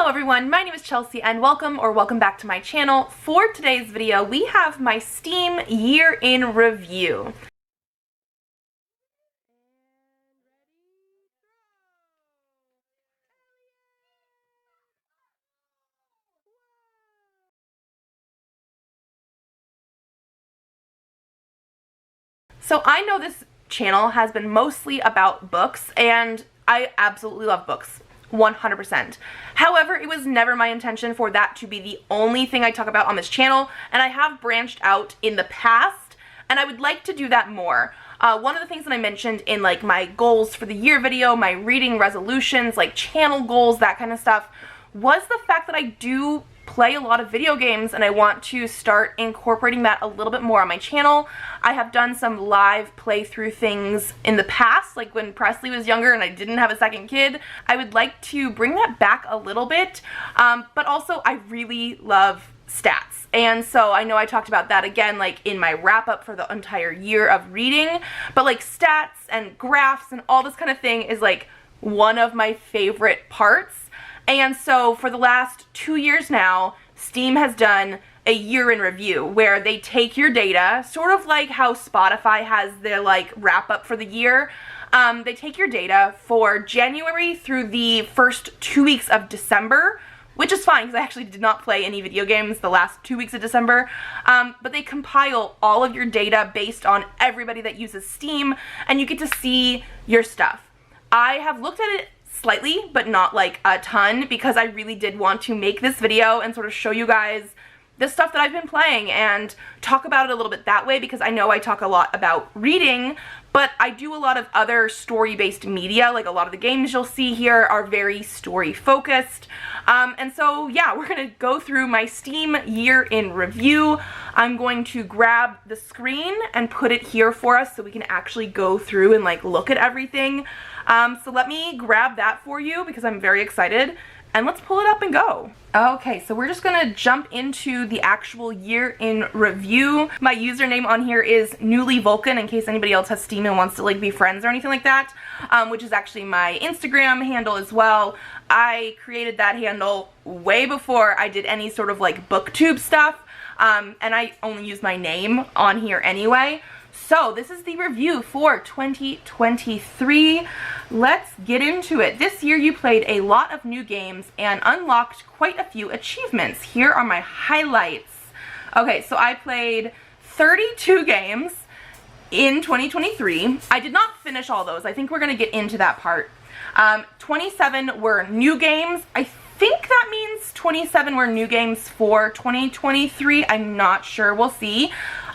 Hello everyone, my name is Chelsea and welcome back to my channel. For today's video, we have my Steam year in review. So I know this channel has been mostly about books, and I absolutely love books. 100%. However, it was never my intention for that to be the only thing I talk about on this channel, and I have branched out in the past, and I would like to do that more. One of the things that I mentioned in like my goals for the year video, my reading resolutions, like channel goals, that kind of stuff, was the fact that I do play a lot of video games and I want to start incorporating that a little bit more on my channel. I have done some live playthrough things in the past, like when Presley was younger and I didn't have a second kid. I would like to bring that back a little bit, but also I really love stats. And so I know I talked about that again like in my wrap up for the entire year of reading, but like stats and graphs and all this kind of thing is like one of my favorite parts. And so for the last 2 years now, Steam has done a year in review where they take your data, sort of like how Spotify has their like wrap up for the year. They take your data for January through the first 2 weeks of December, which is fine because I actually did not play any video games the last 2 weeks of December. But they compile all of your data based on everybody that uses Steam, and you get to see your stuff. I have looked at it slightly, but not like a ton, because I really did want to make this video and sort of show you guys the stuff that I've been playing and talk about it a little bit that way, because I know I talk a lot about reading, but I do a lot of other story-based media. Like a lot of the games you'll see here are very story-focused. And so yeah, we're gonna go through my Steam year in review. I'm going to grab the screen and put it here for us so we can actually go through and like look at everything. So let me grab that for you because I'm very excited, and let's pull it up and go. Okay, so we're just gonna jump into the actual year in review. My username on here is Newly Vulcan, in case anybody else has Steam and wants to like be friends or anything like that, which is actually my Instagram handle as well. I created that handle way before I did any sort of like booktube stuff, and I only use my name on here anyway. So this is the review for 2023. Let's get into it. This year you played a lot of new games and unlocked quite a few achievements. Here are my highlights. Okay, so I played 32 games in 2023. I did not finish all those. I think we're gonna get into that part. 27 were new games. I think that means 27 were new games for 2023. I'm not sure, we'll see.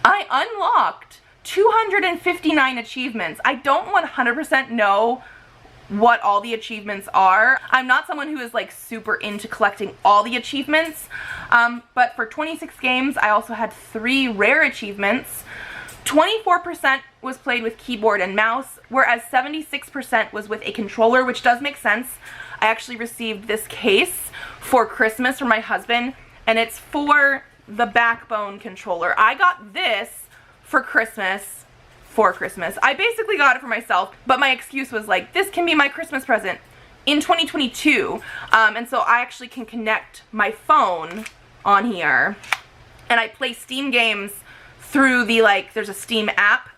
I unlocked 259 achievements. I don't 100% know what all the achievements are. I'm not someone who is like super into collecting all the achievements, but for 26 games I also had 3 rare achievements. 24% was played with keyboard and mouse, whereas 76% was with a controller, which does make sense. I actually received this case for Christmas from my husband, and it's for the Backbone controller. I got this for Christmas. I basically got it for myself, but my excuse was like, this can be my Christmas present in 2022. And so I actually can connect my phone on here, and I play Steam games through the, like, there's a Steam app,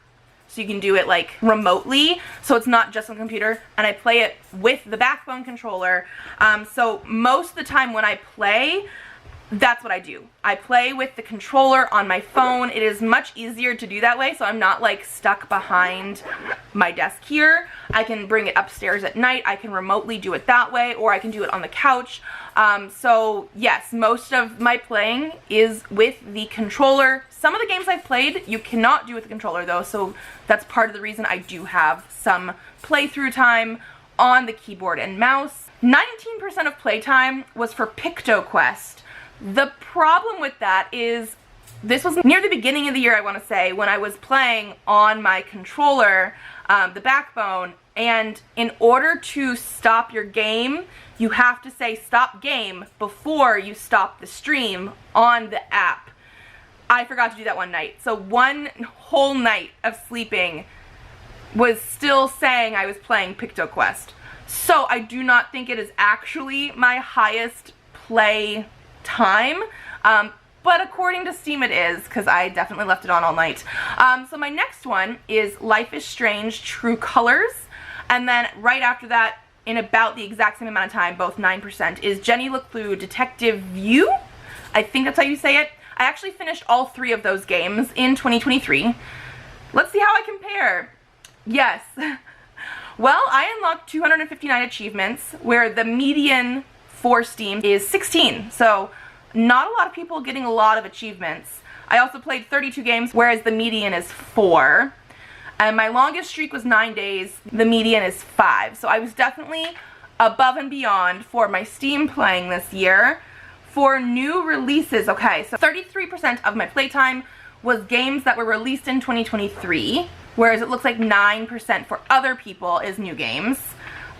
so you can do it like remotely, so it's not just on the computer, and I play it with the Backbone controller. So most of the time when I play, that's what I do. I play with the controller on my phone. It is much easier to do that way, so I'm not like stuck behind my desk here. I can bring it upstairs at night. I can remotely do it that way, or I can do it on the couch. So yes, most of my playing is with the controller. Some of the games I've played, you cannot do with the controller though, so that's part of the reason I do have some playthrough time on the keyboard and mouse. 19% of playtime was for PictoQuest. The problem with that is this was near the beginning of the year, I want to say, when I was playing on my controller, the Backbone, and in order to stop your game, you have to say stop game before you stop the stream on the app. I forgot to do that one night, so one whole night of sleeping was still saying I was playing PictoQuest. So I do not think it is actually my highest play time, but according to Steam it is, because I definitely left it on all night. So my next one is Life is Strange True Colors, and then right after that, in about the exact same amount of time, both 9%, is Jenny LeClue Detective View. I think that's how you say it. I actually finished all 3 of those games in 2023. Let's see how I compare. Yes. Well, I unlocked 259 achievements, where the median for Steam is 16. So not a lot of people getting a lot of achievements. I also played 32 games, whereas the median is 4. And my longest streak was 9 days. The median is 5. So I was definitely above and beyond for my Steam playing this year. For new releases, okay, so 33% of my playtime was games that were released in 2023, whereas it looks like 9% for other people is new games.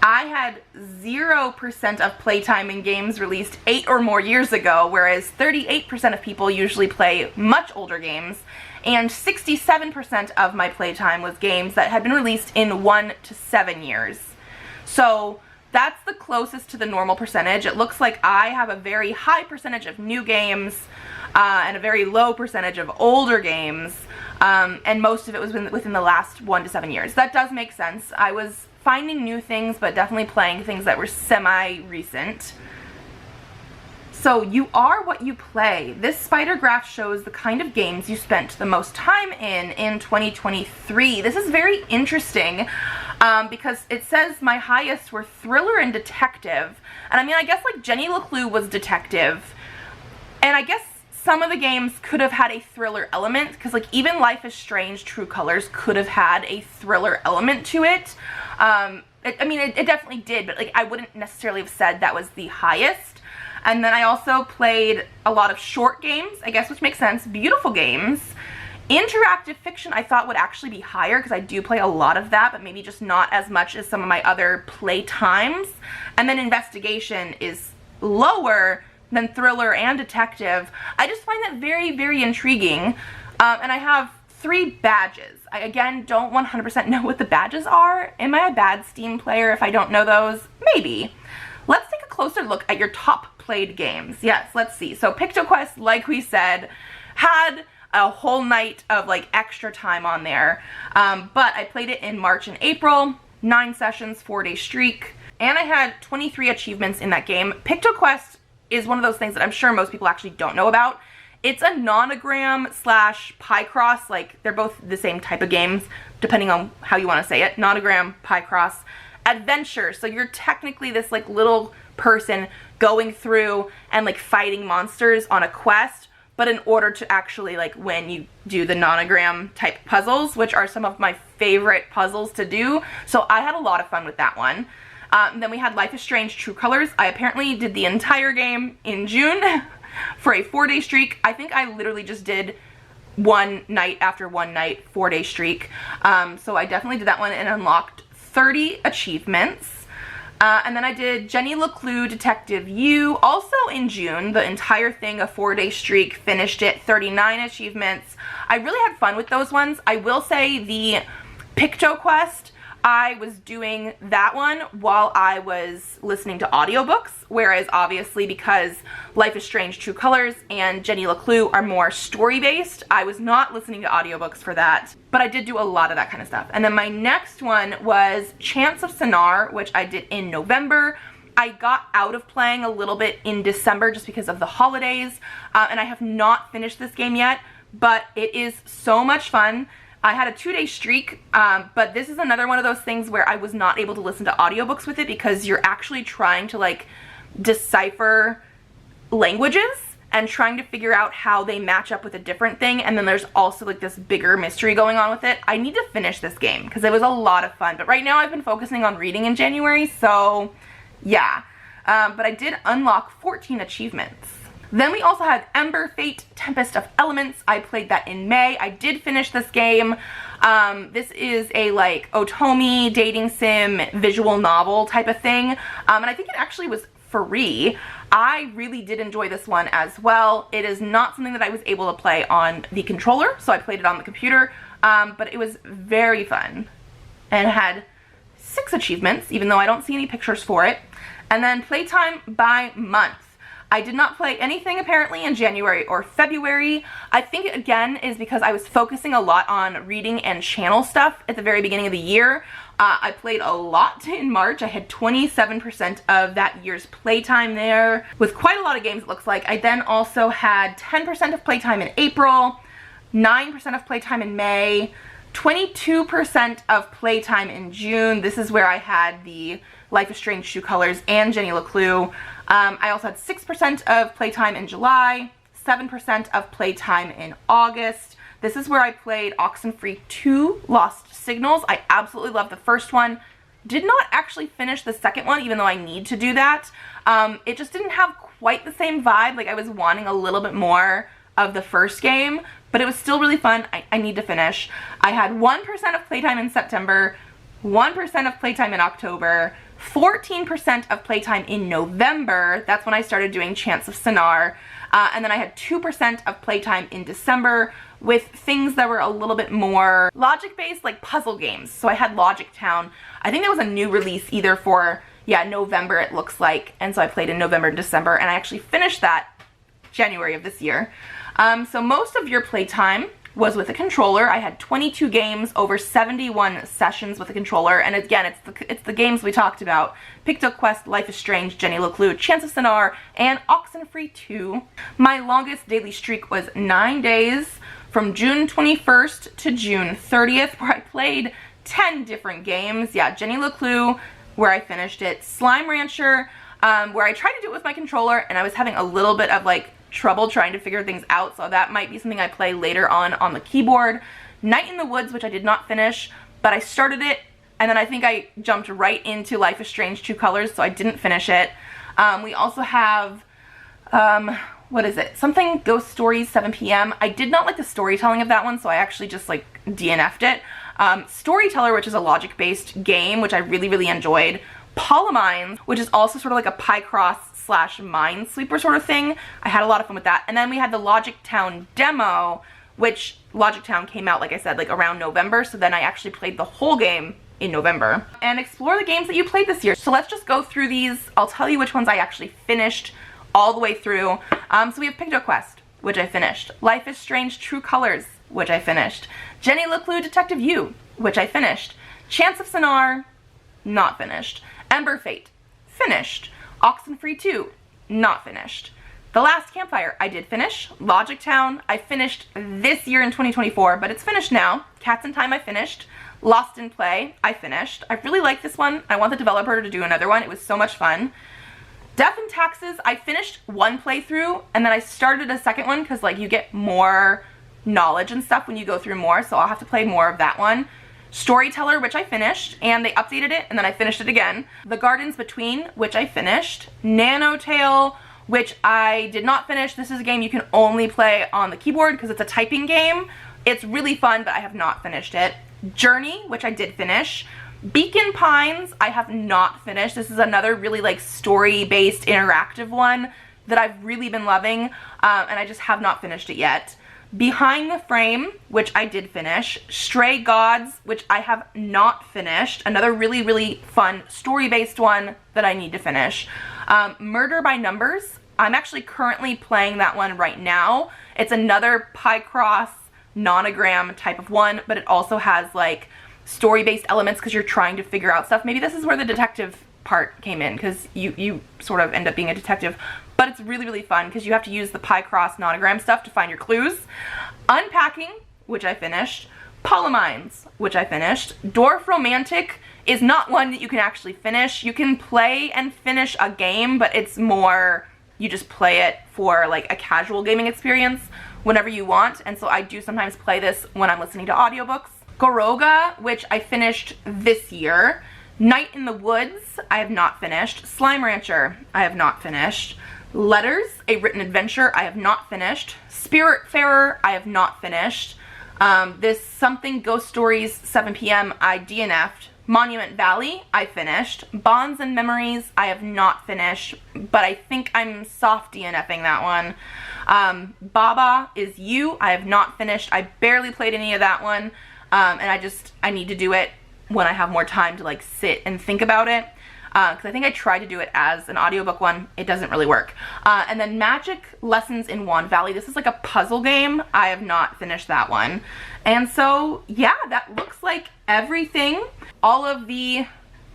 I had 0% of playtime in games released 8 or more years ago, whereas 38% of people usually play much older games, and 67% of my playtime was games that had been released in 1 to 7 years. So that's the closest to the normal percentage. It looks like I have a very high percentage of new games and a very low percentage of older games, and most of it was within the last 1 to 7 years. That does make sense. I was finding new things, but definitely playing things that were semi-recent. So you are what you play. This spider graph shows the kind of games you spent the most time in 2023. This is very interesting because it says my highest were thriller and detective. And I mean, I guess like Jenny LeClue was detective. And I guess some of the games could have had a thriller element, because like even Life is Strange True Colors could have had a thriller element to it. It definitely did, but like I wouldn't necessarily have said that was the highest. And then I also played a lot of short games, I guess, which makes sense. Beautiful games. Interactive fiction I thought would actually be higher, because I do play a lot of that, but maybe just not as much as some of my other play times. And then investigation is lower than thriller and detective. I just find that very, very intriguing. And I have 3 badges. I, again, don't 100% know what the badges are. Am I a bad Steam player if I don't know those? Maybe. Let's take a closer look at your top played games. Yes, let's see. So PictoQuest, like we said, had a whole night of like extra time on there. But I played it in March and April, 9 sessions, 4-day streak, and I had 23 achievements in that game. PictoQuest is one of those things that I'm sure most people actually don't know about. It's a nonogram / Picross, like they're both the same type of games, depending on how you want to say it. Nonogram, Picross, adventure. So you're technically this like little person going through and like fighting monsters on a quest, but in order to actually like win, you do the nonogram type puzzles, which are some of my favorite puzzles to do. So I had a lot of fun with that one. Then we had Life is Strange True Colors. I apparently did the entire game in June for a 4-day streak. I think I literally just did one night after one night, 4-day streak. So I definitely did that one and unlocked 30 achievements. And then I did Jenny LeClue Detective U, also in June, the entire thing, a 4-day streak, finished it, 39 achievements. I really had fun with those ones. I will say the PictoQuest, I was doing that one while I was listening to audiobooks, whereas obviously because Life is Strange True Colors and Jenny LeClue are more story-based, I was not listening to audiobooks for that, but I did do a lot of that kind of stuff. And then my next one was Chance of Sonar, which I did in November. I got out of playing a little bit in December just because of the holidays, and I have not finished this game yet, but it is so much fun. I had a 2-day streak, but this is another one of those things where I was not able to listen to audiobooks with it because you're actually trying to like decipher languages and trying to figure out how they match up with a different thing, and then there's also like this bigger mystery going on with it. I need to finish this game because it was a lot of fun, but right now I've been focusing on reading in January, so yeah. But I did unlock 14 achievements. Then we also had Ember Fate, Tempest of Elements. I played that in May. I did finish this game. This is a like Otomi dating sim visual novel type of thing. And I think it actually was free. I really did enjoy this one as well. It is not something that I was able to play on the controller, so I played it on the computer. But it was very fun and had 6 achievements, even though I don't see any pictures for it. And then playtime by month. I did not play anything apparently in January or February. I think it again is because I was focusing a lot on reading and channel stuff at the very beginning of the year. I played a lot in March. I had 27% of that year's playtime there with quite a lot of games, it looks like. I then also had 10% of playtime in April, 9% of playtime in May, 22% of playtime in June. This is where I had the Life is Strange True Colors and Jenny LeClue. I also had 6% of playtime in July, 7% of playtime in August. This is where I played Oxenfree 2 Lost Signals. I absolutely loved the first one. Did not actually finish the second one, even though I need to do that. It just didn't have quite the same vibe. Like, I was wanting a little bit more of the first game, but it was still really fun. I need to finish. I had 1% of playtime in September, 1% of playtime in October, 14% of playtime in November. That's when I started doing Chants of Sonar. And then I had 2% of playtime in December with things that were a little bit more logic-based, like puzzle games. So I had Logic Town. I think that was a new release either for, yeah, November it looks like. And so I played in November and December, and I actually finished that January of this year. So most of your playtime was with a controller. I had 22 games, over 71 sessions with a controller, and again, it's the games we talked about: Picto Quest, Life is Strange, Jenny LeClue, Chants of Sonar, and Oxenfree 2. My longest daily streak was 9 days, from June 21st to June 30th, where I played 10 different games. Yeah, Jenny LeClue, where I finished it, Slime Rancher, where I tried to do it with my controller, and I was having a little bit of like trouble trying to figure things out, so that might be something I play later on the keyboard. Night in the Woods, which I did not finish, but I started it, and then I think I jumped right into Life is Strange True Colors, so I didn't finish it. We also have, what is it? Something Ghost Stories 7 p.m. I did not like the storytelling of that one, so I actually just like DNF'd it. Storyteller, which is a logic-based game, which I really, really enjoyed. Polymines, which is also sort of like a Picross / Minesweeper sort of thing. I had a lot of fun with that. And then we had the Logic Town demo, which Logic Town came out, like I said, like around November, so then I actually played the whole game in November. And explore the games that you played this year. So let's just go through these. I'll tell you which ones I actually finished all the way through. So we have Picto Quest, which I finished. Life is Strange True Colors, which I finished. Jenny LeClue Detective U, which I finished. Chants of Sonar, not finished. Ember Fate, finished. Oxenfree 2, not finished. The Last Campfire, I did finish. Logic Town, I finished this year in 2024, but it's finished now. Cats in Time, I finished. Lost in Play, I finished. I really like this one. I want the developer to do another one. It was so much fun. Death and Taxes, I finished one playthrough, and then I started a second one because like you get more knowledge and stuff when you go through more, so I'll have to play more of that one. Storyteller, which I finished, and they updated it, and then I finished it again. The Gardens Between, which I finished. Nanotale, which I did not finish. This is a game you can only play on the keyboard because it's a typing game. It's really fun, but I have not finished it. Journey, which I did finish. Beacon Pines, I have not finished. This is another really like story-based interactive one that I've really been loving, and I just have not finished it yet. Behind the Frame, which I did finish. Stray Gods, which I have not finished. Another really, really fun story-based one that I need to finish. Murder by Numbers, I'm actually currently playing that one right now. It's another Picross nonogram type of one, but it also has like story-based elements because you're trying to figure out stuff. Maybe this is where the detective part came in, because you sort of end up being a detective. But it's really, really fun because you have to use the Picross nonogram stuff to find your clues. Unpacking, which I finished. Polymines, which I finished. Dwarf Romantic is not one that you can actually finish. You can play and finish a game, but it's more, you just play it for like a casual gaming experience whenever you want. And so I do sometimes play this when I'm listening to audiobooks. Goroga, which I finished this year. Night in the Woods, I have not finished. Slime Rancher, I have not finished. Letters, A Written Adventure, I have not finished. Spiritfarer, I have not finished. This Something Ghost Stories 7 p.m. I DNF'd. Monument Valley, I finished. Bonds and Memories, I have not finished, but I think I'm soft DNFing that one. Baba Is You, I have not finished. I barely played any of that one, and I need to do it when I have more time to like sit and think about it. because I think I tried to do it as an audiobook one. It doesn't really work. And then Magic Lessons in Wand Valley. This is like a puzzle game. I have not finished that one. And so yeah, that looks like everything. All of the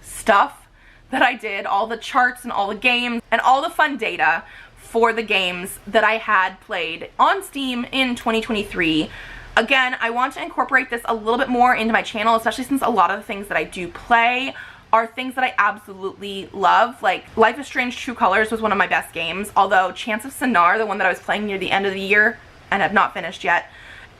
stuff that I did, all the charts and all the games and all the fun data for the games that I had played on Steam in 2023. Again, I want to incorporate this a little bit more into my channel, especially since a lot of the things that I do play are things that I absolutely love. Like Life is Strange True Colors was one of my best games, although Chance of Sonar, the one that I was playing near the end of the year and have not finished yet,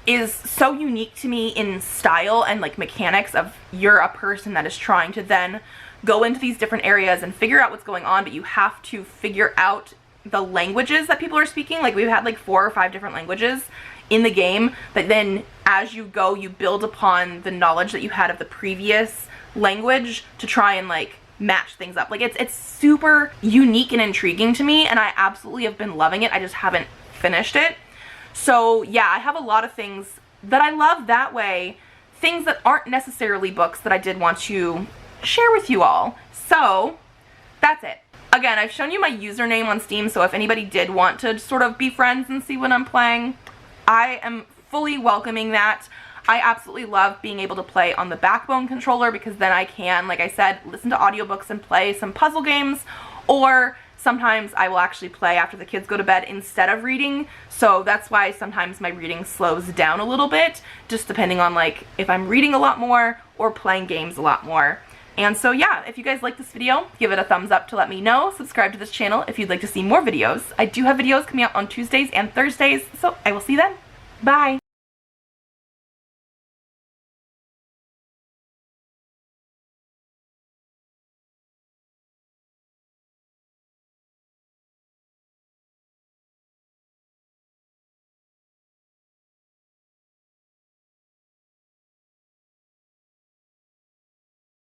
is so unique to me in style and like mechanics of you're a person that is trying to then go into these different areas and figure out what's going on, but you have to figure out the languages that people are speaking. Like we've had like 4 or 5 different languages in the game, but then as you go, you build upon the knowledge that you had of the previous language to try and like match things up. Like it's super unique and intriguing to me, and I absolutely have been loving it. I just haven't finished it. So yeah, I have a lot of things that I love that way, things that aren't necessarily books that I did want to share with you all. So that's it. Again, I've shown you my username on Steam, so if anybody did want to sort of be friends and see what I'm playing, I am fully welcoming that. I absolutely love being able to play on the Backbone controller because then I can, like I said, listen to audiobooks and play some puzzle games, or sometimes I will actually play after the kids go to bed instead of reading. So that's why sometimes my reading slows down a little bit, just depending on like if I'm reading a lot more or playing games a lot more. And so yeah, if you guys like this video, give it a thumbs up to let me know. Subscribe to this channel if you'd like to see more videos. I do have videos coming out on Tuesdays and Thursdays, so I will see you then. Bye!